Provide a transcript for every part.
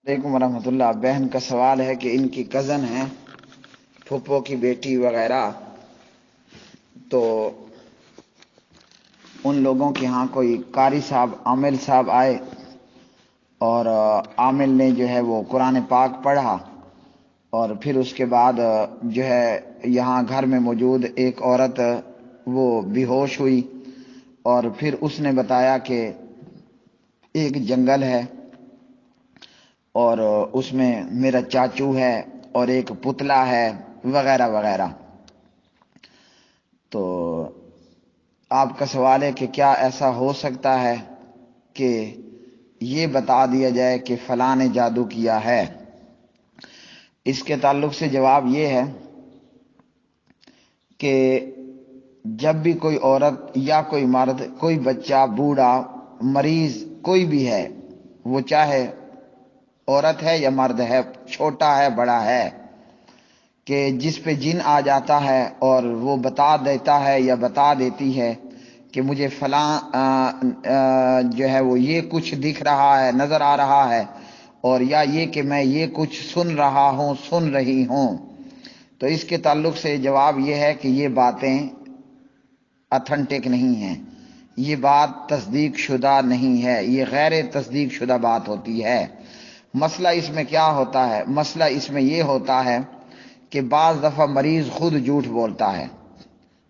علیکم ورحمۃ اللہ۔ بہن کا سوال ہے کہ ان کی کزن ہیں، پھپھو کی بیٹی وغیرہ، تو ان لوگوں کے ہاں کوئی قاری صاحب عامل صاحب آئے اور عامل نے جو ہے وہ قرآن پاک پڑھا، اور پھر اس کے بعد جو ہے یہاں گھر میں موجود ایک عورت وہ بے ہوش ہوئی، اور پھر اس نے بتایا کہ ایک جنگل ہے اور اس میں میرا چاچو ہے اور ایک پتلا ہے وغیرہ وغیرہ۔ تو آپ کا سوال ہے کہ کیا ایسا ہو سکتا ہے کہ یہ بتا دیا جائے کہ فلاں نے جادو کیا ہے؟ اس کے تعلق سے جواب یہ ہے کہ جب بھی کوئی عورت یا کوئی مرد، کوئی بچہ، بوڑھا، مریض، کوئی بھی ہے، وہ چاہے عورت ہے یا مرد ہے، چھوٹا ہے بڑا ہے، کہ جس پہ جن آ جاتا ہے اور وہ بتا دیتا ہے یا بتا دیتی ہے کہ مجھے فلاں جو ہے وہ یہ کچھ دکھ رہا ہے، نظر آ رہا ہے، اور یا یہ کہ میں یہ کچھ سن رہا ہوں، سن رہی ہوں، تو اس کے تعلق سے جواب یہ ہے کہ یہ باتیں اتھنٹک نہیں ہیں، یہ بات تصدیق شدہ نہیں ہے، یہ غیر تصدیق شدہ بات ہوتی ہے۔ مسئلہ اس میں کیا ہوتا ہے؟ مسئلہ اس میں یہ ہوتا ہے کہ بعض دفعہ مریض خود جھوٹ بولتا ہے،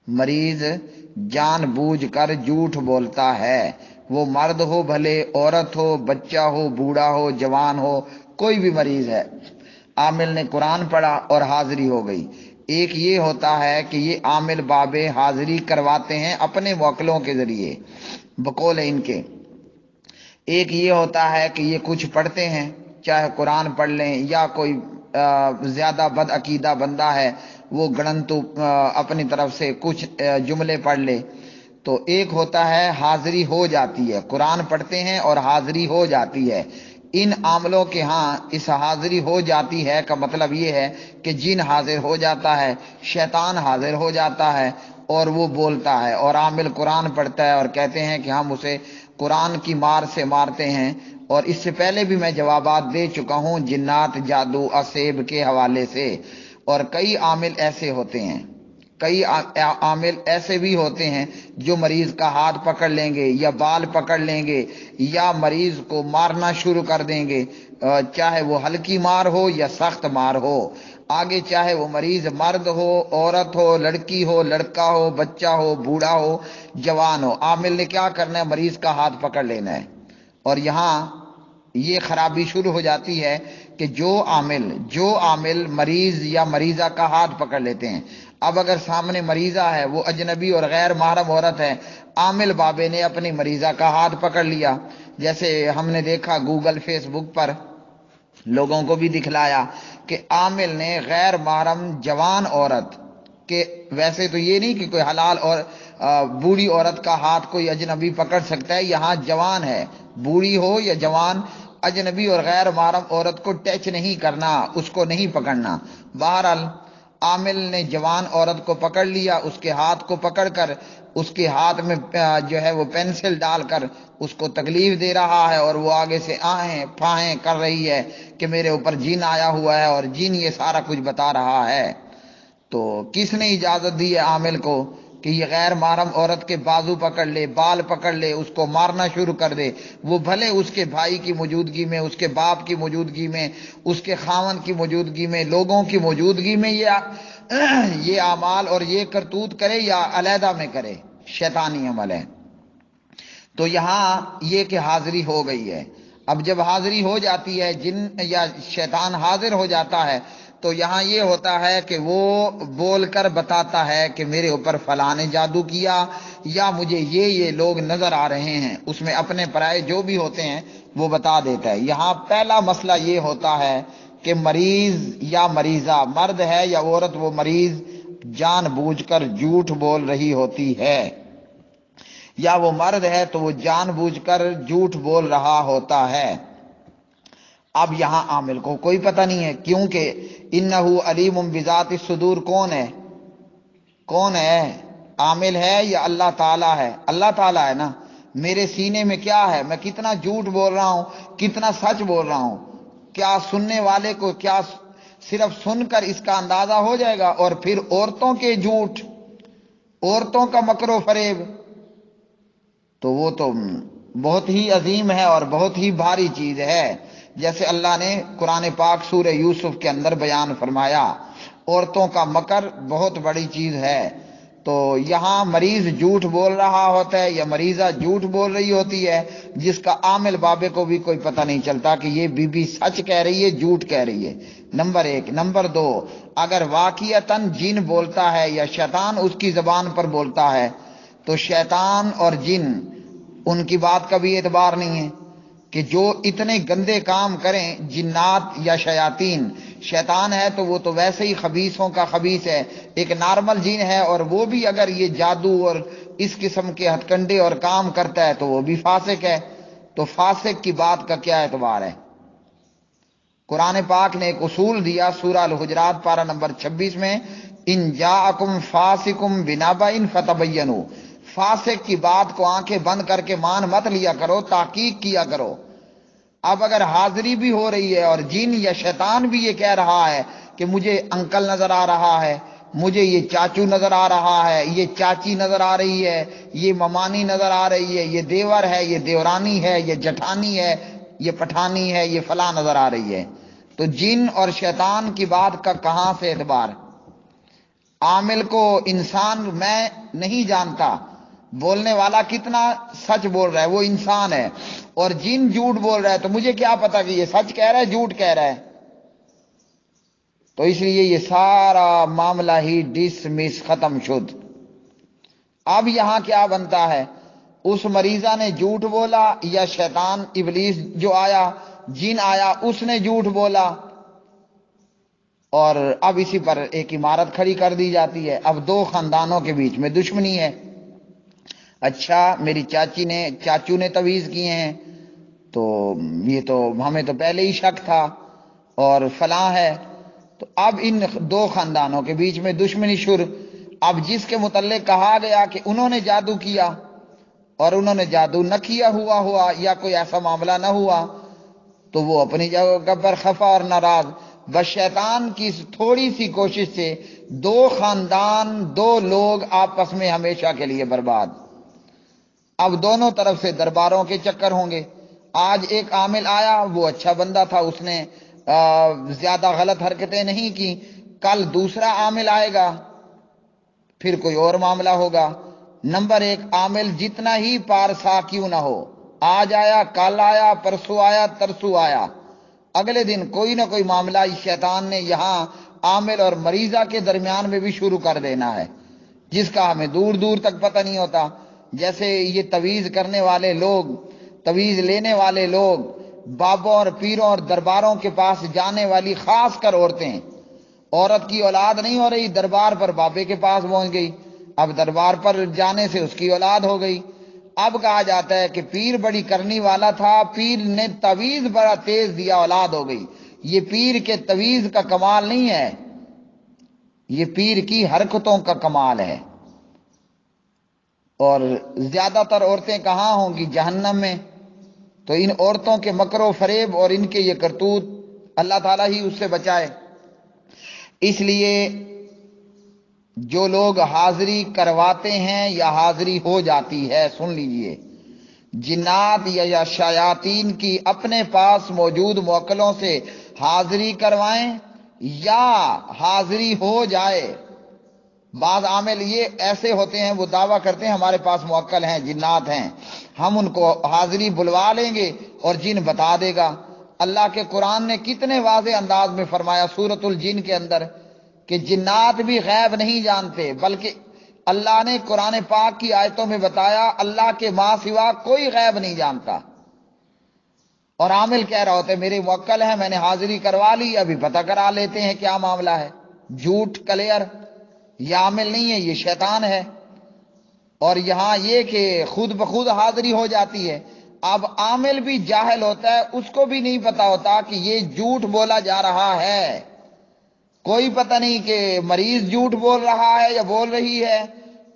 مریض جان بوجھ کر جھوٹ بولتا ہے، وہ مرد ہو بھلے، عورت ہو، بچہ ہو، بوڑھا ہو، جوان ہو، کوئی بھی مریض ہے۔ عامل نے قرآن پڑھا اور حاضری ہو گئی۔ ایک یہ ہوتا ہے کہ یہ عامل بابے حاضری کرواتے ہیں اپنے موکلوں کے ذریعے بقول ان کے۔ ایک یہ ہوتا ہے کہ یہ کچھ پڑھتے ہیں، چاہے قرآن پڑھ لیں یا کوئی زیادہ بد عقیدہ بندہ ہے وہ گڑنتو اپنی طرف سے کچھ جملے پڑھ لے، تو ایک ہوتا ہے حاضری ہو جاتی ہے، قرآن پڑھتے ہیں اور حاضری ہو جاتی ہے۔ ان عاملوں کے ہاں اس حاضری ہو جاتی ہے کا مطلب یہ ہے کہ جن حاضر ہو جاتا ہے، شیطان حاضر ہو جاتا ہے اور وہ بولتا ہے، اور عامل قرآن پڑھتا ہے اور کہتے ہیں کہ ہم اسے قرآن کی مار سے مارتے ہیں۔ اور اس سے پہلے بھی میں جوابات دے چکا ہوں جنات، جادو، اسیب کے حوالے سے، اور کئی عامل ایسے ہوتے ہیں، کئی عامل ایسے بھی ہوتے ہیں جو مریض کا ہاتھ پکڑ لیں گے یا بال پکڑ لیں گے یا مریض کو مارنا شروع کر دیں گے، چاہے وہ ہلکی مار ہو یا سخت مار ہو، آگے چاہے وہ مریض مرد ہو، عورت ہو، لڑکی ہو، لڑکا ہو، بچہ ہو، بوڑھا ہو، جوان ہو، عامل نے کیا کرنا ہے؟ مریض کا ہاتھ پکڑ لینا ہے۔ اور یہاں یہ خرابی شروع ہو جاتی ہے کہ جو عامل مریض یا مریضہ کا ہاتھ پکڑ لیتے ہیں، اب اگر سامنے مریضہ ہے، وہ اجنبی اور غیر محرم عورت ہے، عامل بابے نے اپنی مریضہ کا ہاتھ پکڑ لیا، جیسے ہم نے دیکھا گوگل، فیس بک پر لوگوں کو بھی دکھلایا کہ عامل نے غیر محرم جوان عورت کہ ویسے تو یہ نہیں کہ کوئی حلال اور بوڑھی عورت کا ہاتھ کوئی اجنبی پکڑ سکتا ہے، یہاں جوان ہے، بوڑھی ہو یا جوان، اجنبی اور غیر محرم عورت کو ٹچ نہیں کرنا، اس کو نہیں پکڑنا۔ بہرحال عامل نے جوان عورت کو پکڑ لیا، اس کے ہاتھ کو پکڑ کر اس کے ہاتھ میں جو ہے وہ پینسل ڈال کر اس کو تکلیف دے رہا ہے، اور وہ آگے سے آہیں پھاہیں کر رہی ہے کہ میرے اوپر جن آیا ہوا ہے اور جن یہ سارا کچھ بتا رہا ہے۔ تو کس نے اجازت دی ہے عامل کو کہ یہ غیر محرم عورت کے بازو پکڑ لے، بال پکڑ لے، اس کو مارنا شروع کر دے؟ وہ بھلے اس کے بھائی کی موجودگی میں، اس کے باپ کی موجودگی میں، اس کے خاوند کی موجودگی میں، لوگوں کی موجودگی میں یہ اعمال اور یہ کرتوت کرے یا علیحدہ میں کرے، شیطانی عمل ہے۔ تو یہاں یہ کہ حاضری ہو گئی ہے، اب جب حاضری ہو جاتی ہے، جن یا شیطان حاضر ہو جاتا ہے، تو یہاں یہ ہوتا ہے کہ وہ بول کر بتاتا ہے کہ میرے اوپر فلاں نے جادو کیا، یا مجھے یہ لوگ نظر آ رہے ہیں، اس میں اپنے پرائے جو بھی ہوتے ہیں وہ بتا دیتا ہے۔ یہاں پہلا مسئلہ یہ ہوتا ہے کہ مریض یا مریضہ، مرد ہے یا عورت، وہ مریض جان بوجھ کر جھوٹ بول رہی ہوتی ہے، یا وہ مرد ہے تو وہ جان بوجھ کر جھوٹ بول رہا ہوتا ہے۔ اب یہاں عامل کو کوئی پتہ نہیں ہے، کیونکہ انہو علیم بذات الصدور کون ہے؟ کون ہے؟ عامل ہے یا اللہ تعالیٰ ہے؟ اللہ تعالیٰ ہے نا۔ میرے سینے میں کیا ہے، میں کتنا جھوٹ بول رہا ہوں، کتنا سچ بول رہا ہوں، کیا سننے والے کو کیا صرف سن کر اس کا اندازہ ہو جائے گا؟ اور پھر عورتوں کے جھوٹ، عورتوں کا مکر و فریب، تو وہ تو بہت ہی عظیم ہے اور بہت ہی بھاری چیز ہے۔ جیسے اللہ نے قرآن پاک سورہ یوسف کے اندر بیان فرمایا، عورتوں کا مکر بہت بڑی چیز ہے۔ تو یہاں مریض جھوٹ بول رہا ہوتا ہے یا مریضہ جھوٹ بول رہی ہوتی ہے، جس کا عامل بابے کو بھی کوئی پتہ نہیں چلتا کہ یہ بی بی سچ کہہ رہی ہے جھوٹ کہہ رہی ہے، نمبر ایک۔ نمبر دو، اگر واقعتاً جن بولتا ہے یا شیطان اس کی زبان پر بولتا ہے تو شیطان اور جن، ان کی بات کا بھی اعتبار نہیں ہے کہ جو اتنے گندے کام کریں جنات یا شیاطین۔ شیطان ہے تو وہ تو ویسے ہی خبیثوں کا خبیث ہے، ایک نارمل جن ہے، اور وہ بھی اگر یہ جادو اور اس قسم کے ہتھ کنڈے اور کام کرتا ہے تو وہ بھی فاسق ہے۔ تو فاسق کی بات کا کیا اعتبار ہے؟ قرآن پاک نے ایک اصول دیا سورہ الحجرات پارہ نمبر 26 میں، ان جاءکم فاسقم بنبأ فتبینوا، فاسق کی بات کو آنکھیں بند کر کے مان مت لیا کرو، تحقیق کیا کرو۔ اب اگر حاضری بھی ہو رہی ہے اور جن یا شیطان بھی یہ کہہ رہا ہے کہ مجھے انکل نظر آ رہا ہے، مجھے یہ چاچو نظر آ رہا ہے، یہ چاچی نظر آ رہی ہے، یہ ممانی نظر آ رہی ہے، یہ دیور ہے، یہ دیورانی ہے، یہ جٹھانی ہے، یہ پٹھانی ہے، یہ فلاں نظر آ رہی ہے، تو جن اور شیطان کی بات کا کہاں سے اعتبار؟ عامل کو انسان میں نہیں جانتا، بولنے والا کتنا سچ بول رہا ہے وہ انسان ہے، اور جن جھوٹ بول رہا ہے تو مجھے کیا پتا کہ یہ سچ کہہ رہا ہے جھوٹ کہہ رہا ہے؟ تو اس لیے یہ سارا معاملہ ہی ڈس مس ختم شد۔ اب یہاں کیا بنتا ہے؟ اس مریضہ نے جھوٹ بولا یا شیطان ابلیس جو آیا، جن آیا، اس نے جھوٹ بولا، اور اب اسی پر ایک عمارت کھڑی کر دی جاتی ہے۔ اب دو خاندانوں کے بیچ میں دشمنی ہے۔ اچھا میری چاچو نے تویز کیے ہیں تو یہ تو ہمیں تو پہلے ہی شک تھا، اور فلاں ہے، تو اب ان دو خاندانوں کے بیچ میں دشمنی شروع۔ اب جس کے متعلق کہا گیا کہ انہوں نے جادو کیا اور انہوں نے جادو نہ کیا ہوا یا کوئی ایسا معاملہ نہ ہوا، تو وہ اپنی جگہ پر خفا اور ناراض، بس شیطان کی تھوڑی سی کوشش سے دو خاندان، دو لوگ آپس میں ہمیشہ کے لیے برباد۔ اب دونوں طرف سے درباروں کے چکر ہوں گے۔ آج ایک عامل آیا، وہ اچھا بندہ تھا، اس نے زیادہ غلط حرکتیں نہیں کی، کل دوسرا عامل آئے گا، پھر کوئی اور معاملہ ہوگا۔ نمبر ایک، عامل جتنا ہی پارسا کیوں نہ ہو، آج آیا، کل آیا، پرسوں آیا، ترسوں آیا، اگلے دن کوئی نہ کوئی معاملہ اس شیطان نے یہاں عامل اور مریضہ کے درمیان میں بھی شروع کر دینا ہے، جس کا ہمیں دور دور تک پتہ نہیں ہوتا۔ جیسے یہ تویز کرنے والے لوگ، تویز لینے والے لوگ، بابوں اور پیروں اور درباروں کے پاس جانے والی خاص کر عورتیں، عورت کی اولاد نہیں ہو رہی، دربار پر بابے کے پاس پہنچ گئی، اب دربار پر جانے سے اس کی اولاد ہو گئی۔ اب کہا جاتا ہے کہ پیر بڑی کرنی والا تھا، پیر نے تویز بڑا تیز دیا، اولاد ہو گئی۔ یہ پیر کے تویز کا کمال نہیں ہے، یہ پیر کی حرکتوں کا کمال ہے۔ اور زیادہ تر عورتیں کہاں ہوں گی؟ جہنم میں۔ تو ان عورتوں کے مکر و فریب اور ان کے یہ کرتوت اللہ تعالیٰ ہی اس سے بچائے۔ اس لیے جو لوگ حاضری کرواتے ہیں یا حاضری ہو جاتی ہے، سن لیجئے، جنات یا شیاطین کی اپنے پاس موجود موکلوں سے حاضری کروائیں یا حاضری ہو جائے۔ بعض عامل یہ ایسے ہوتے ہیں، وہ دعویٰ کرتے ہیں ہمارے پاس موکل ہیں، جنات ہیں، ہم ان کو حاضری بلوا لیں گے اور جن بتا دے گا۔ اللہ کے قرآن نے کتنے واضح انداز میں فرمایا سورۃ الجن کے اندر کہ جنات بھی غیب نہیں جانتے، بلکہ اللہ نے قرآن پاک کی آیتوں میں بتایا اللہ کے ماں سوا کوئی غیب نہیں جانتا۔ اور عامل کہہ رہا ہوتا ہے میرے موکل ہیں، میں نے حاضری کروا لی، ابھی پتہ کرا لیتے ہیں کیا معاملہ ہے۔ جھوٹ کلیئر، یہ عامل نہیں ہے، یہ شیطان ہے۔ اور یہاں یہ کہ خود بخود حاضری ہو جاتی ہے۔ اب عامل بھی جاہل ہوتا ہے، اس کو بھی نہیں پتا ہوتا کہ یہ جھوٹ بولا جا رہا ہے، کوئی پتہ نہیں کہ مریض جھوٹ بول رہا ہے یا بول رہی ہے،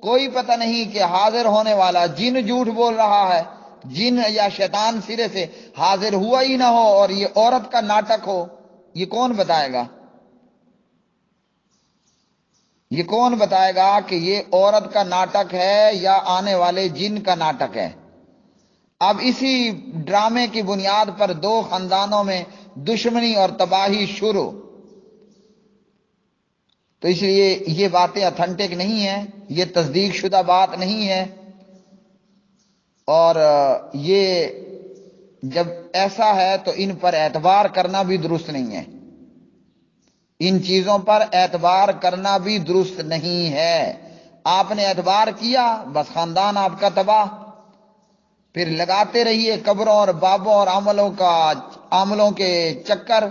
کوئی پتہ نہیں کہ حاضر ہونے والا جن جھوٹ بول رہا ہے۔ جن یا شیطان سرے سے حاضر ہوا ہی نہ ہو اور یہ عورت کا ناٹک ہو، یہ کون بتائے گا؟ یہ کون بتائے گا کہ یہ عورت کا ناٹک ہے یا آنے والے جن کا ناٹک ہے؟ اب اسی ڈرامے کی بنیاد پر دو خاندانوں میں دشمنی اور تباہی شروع۔ تو اس لیے یہ باتیں اتھینٹک نہیں ہیں، یہ تصدیق شدہ بات نہیں ہے، اور یہ جب ایسا ہے تو ان پر اعتبار کرنا بھی درست نہیں ہے، ان چیزوں پر اعتبار کرنا بھی درست نہیں ہے۔ آپ نے اعتبار کیا، بس خاندان آپ کا تباہ۔ پھر لگاتے رہیے قبروں اور بابوں اور عاملوں کے چکر،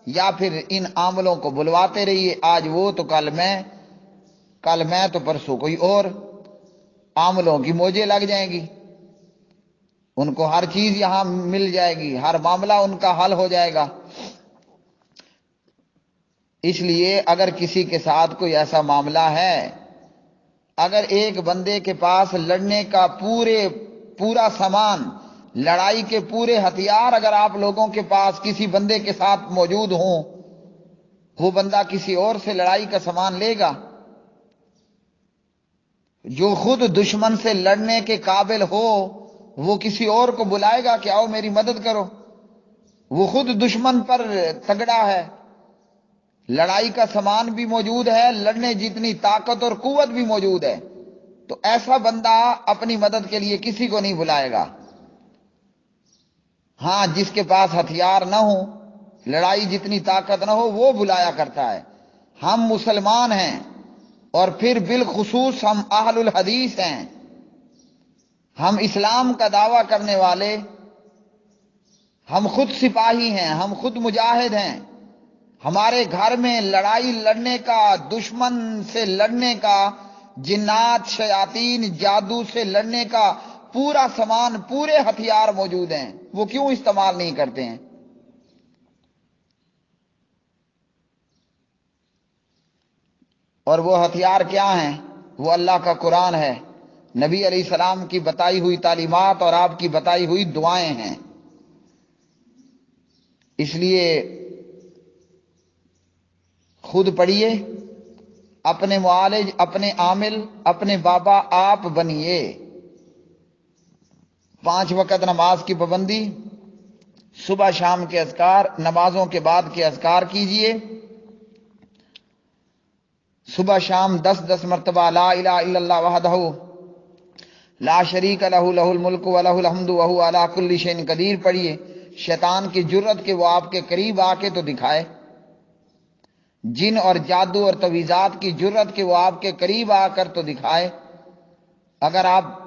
یا پھر ان عاملوں کو بلواتے رہیے، آج وہ تو کل میں تو پرسوں کوئی اور۔ عاملوں کی موجیں لگ جائیں گی، ان کو ہر چیز یہاں مل جائے گی، ہر معاملہ ان کا حل ہو جائے گا۔ اس لیے اگر کسی کے ساتھ کوئی ایسا معاملہ ہے، اگر ایک بندے کے پاس لڑنے کا پورا سامان، لڑائی کے پورے ہتھیار اگر آپ لوگوں کے پاس کسی بندے کے ساتھ موجود ہوں، وہ بندہ کسی اور سے لڑائی کا سامان لے گا؟ جو خود دشمن سے لڑنے کے قابل ہو وہ کسی اور کو بلائے گا کہ آؤ میری مدد کرو؟ وہ خود دشمن پر تگڑا ہے، لڑائی کا سامان بھی موجود ہے، لڑنے جتنی طاقت اور قوت بھی موجود ہے، تو ایسا بندہ اپنی مدد کے لیے کسی کو نہیں بلائے گا۔ ہاں، جس کے پاس ہتھیار نہ ہو، لڑائی جتنی طاقت نہ ہو، وہ بلایا کرتا ہے۔ ہم مسلمان ہیں، اور پھر بالخصوص ہم اہل الحدیث ہیں، ہم اسلام کا دعویٰ کرنے والے، ہم خود سپاہی ہیں، ہم خود مجاہد ہیں۔ ہمارے گھر میں لڑائی لڑنے کا، دشمن سے لڑنے کا، جنات شیاطین جادو سے لڑنے کا پورا سامان، پورے ہتھیار موجود ہیں، وہ کیوں استعمال نہیں کرتے ہیں؟ اور وہ ہتھیار کیا ہیں؟ وہ اللہ کا قرآن ہے، نبی علیہ السلام کی بتائی ہوئی تعلیمات اور آپ کی بتائی ہوئی دعائیں ہیں۔ اس لیے خود پڑھیے، اپنے معالج، اپنے عامل، اپنے بابا آپ بنیے۔ 5 وقت نماز کی پابندی، صبح شام کے اذکار، نمازوں کے بعد کے اذکار کیجئے۔ صبح شام 10 مرتبہ لا الہ الا اللہ وحدہ لا شریک لہ لہ الملک ولہ الحمد وہو علی کل شیء قدیر پڑھیے۔ شیطان کی جرت کہ وہ آپ کے قریب آ کے تو دکھائے، جن اور جادو اور تویزات کی جرت کہ وہ آپ کے قریب آ کر تو دکھائے۔ اگر آپ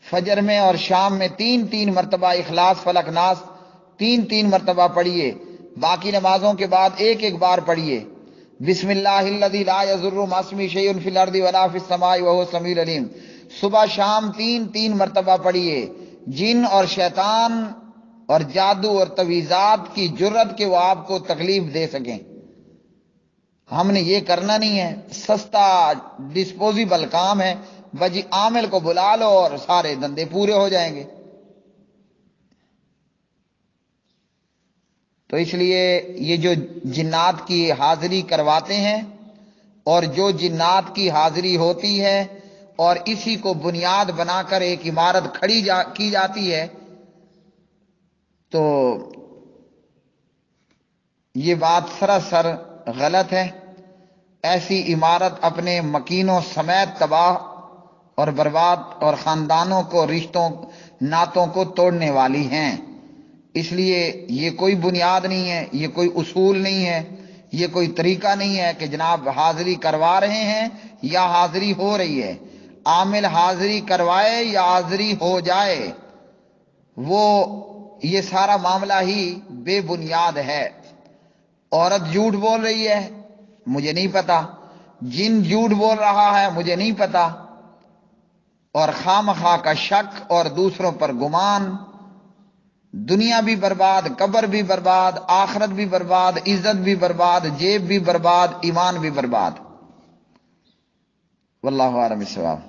فجر میں اور شام میں 3 مرتبہ اخلاص فلق ناس 3 مرتبہ پڑھیے، باقی نمازوں کے بعد ایک بار پڑھیے۔ بسم اللہ الذی لا یضر مع اسمہ شیء فی الارض ولا فی السماء وہو السمیع العلیم۔ صبح شام 3 مرتبہ پڑھیے، جن اور شیطان اور جادو اور تویزات کی جرت کہ وہ آپ کو تکلیف دے سکیں۔ ہم نے یہ کرنا نہیں ہے، سستا ڈسپوزیبل کام ہے، بجی عامل کو بلا لو اور سارے دندے پورے ہو جائیں گے۔ تو اس لیے یہ جو جنات کی حاضری کرواتے ہیں، اور جو جنات کی حاضری ہوتی ہے اور اسی کو بنیاد بنا کر ایک عمارت کھڑی کی جاتی ہے، تو یہ بات سراسر غلط ہے۔ ایسی عمارت اپنے مکینوں سمیت تباہ اور برباد اور خاندانوں کو، رشتوں ناتوں کو توڑنے والی ہیں۔ اس لیے یہ کوئی بنیاد نہیں ہے، یہ کوئی اصول نہیں ہے، یہ کوئی طریقہ نہیں ہے کہ جناب حاضری کروا رہے ہیں یا حاضری ہو رہی ہے۔ عامل حاضری کروائے یا حاضری ہو جائے، وہ یہ سارا معاملہ ہی بے بنیاد ہے۔ عورت جھوٹ بول رہی ہے، مجھے نہیں پتا، جن جھوٹ بول رہا ہے، مجھے نہیں پتا، اور خواہ کا شک اور دوسروں پر گمان، دنیا بھی برباد، قبر بھی برباد، آخرت بھی برباد، عزت بھی برباد، جیب بھی برباد، ایمان بھی برباد۔ واللہ اعلم بالصواب۔